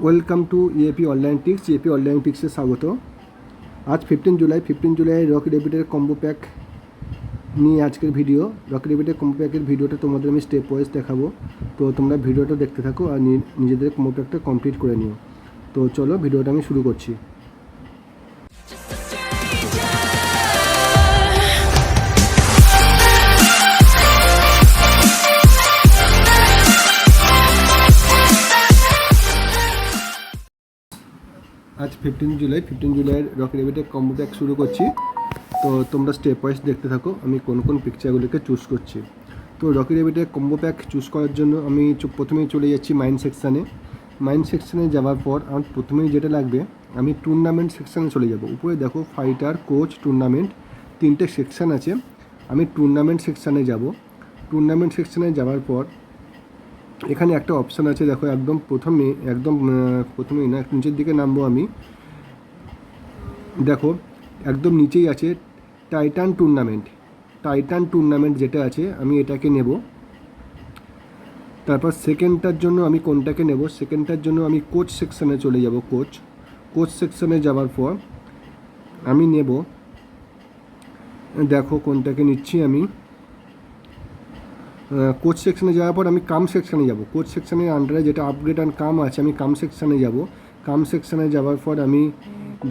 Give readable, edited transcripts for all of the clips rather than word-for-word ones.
Welcome to EAP online tricks. EAP online ট্রিক্সে স্বাগত। আজ 15 জুলাই রকি রেবিটের কম্বো প্যাক নিয়ে আজকের ভিডিও। রকি রেবিটের কম্বো প্যাকের ভিডিওটা তোমাদের আমি স্টেপ ওয়াইজ দেখাবো, তো তোমরা ভিডিওটা দেখতে থাকো আর নিজেদের কম্বো প্যাকটা কমপ্লিট করে নিও। তো চলো ভিডিওটা আমি শুরু করছি। আজ 15 জুলাইয়ের রকি রেবিটের কম্বো প্যাক শুরু করছি। তো তোমরা স্টেপ ওয়াইজ দেখতে থাকো আমি কোন কোন পিকচারগুলোকে চুজ করছি। তো রকি রেবিটের কম্বো প্যাক চুজ করার জন্য আমি প্রথমেই চলে যাচ্ছি মাইন্ড সেকশানে যাওয়ার পর আমার প্রথমেই যেটা লাগবে, আমি টুর্নামেন্ট সেকশানে চলে যাব। উপরে দেখো ফাইটার, কোচ, টুর্নামেন্ট, তিনটে সেকশান আছে। আমি টুর্নামেন্ট সেকশানে যাব। টুর্নামেন্ট সেকশানে যাওয়ার পর এখানে একটা অপশান আছে, দেখো একদম প্রথমেই না, নিচের দিকে নামবো আমি। দেখো একদম নিচেই আছে টাইটান টুর্নামেন্ট যেটা আছে আমি এটাকে নেব। তারপর সেকেন্ডটার জন্য আমি কোনটাকে নেব, সেকেন্ডটার জন্য আমি কোচ সেকশানে চলে যাব। কোচ সেকশানে যাওয়ার পর আমি নেব, দেখো কোনটাকে নিচ্ছি আমি। কোচ সেকশানে যাওয়ার পর আমি কাম সেকশানে যাব। কোচ সেকশানের আন্ডারে যেটা আপগ্রেড অ্যান্ড কাম আছে, আমি কাম সেকশানে যাব। কাম সেকশানে যাওয়ার পর আমি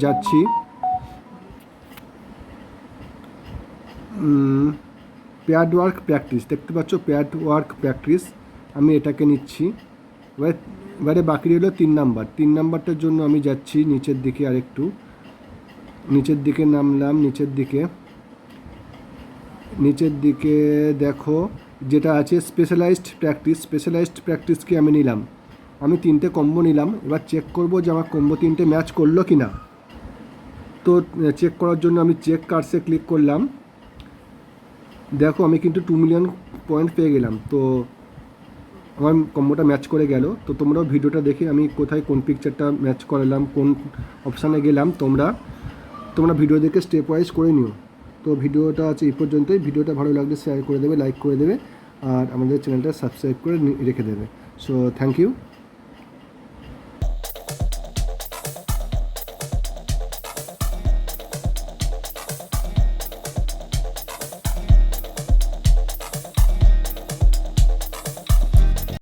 যাচ্ছি পেয়ার্ড ওয়ার্ক প্র্যাকটিস। দেখতে পাচ্ছ পেয়ার্ড ওয়ার্ক প্র্যাকটিস, আমি এটাকে নিচ্ছি। এবারে বাকি রইল 3 নাম্বারটার জন্য আমি যাচ্ছি নিচের দিকে, আরেকটু নিচের দিকে নামলাম। নিচের দিকে দেখো যেটা আছে স্পেশালাইজড প্র্যাকটিসকে আমি নিলাম। আমি 3টে কম্বো নিলাম। এবার চেক করব যে আমার কম্বো 3টে ম্যাচ করলো কি না। তো চেক করার জন্য আমি চেক কার্ডসে ক্লিক করলাম। দেখো আমি কিন্তু 2 মিলিয়ন পয়েন্ট পেয়ে গেলাম। তো আমার কম্বোটা ম্যাচ করে গেল। তো তোমরাও ভিডিওটা দেখে আমি কোথায় কোন পিকচারটা ম্যাচ করালাম, কোন অপশানে গেলাম, তোমরা ভিডিও দেখে স্টেপ ওয়াইজ করে নিও। তো ভিডিওটা আছে এই পর্যন্তই। ভিডিওটা ভালো লাগলে শেয়ার করে দেবে, লাইক করে দেবে, আর আমাদের চ্যানেলটা সাবস্ক্রাইব করে রেখে দেবে। So thank you.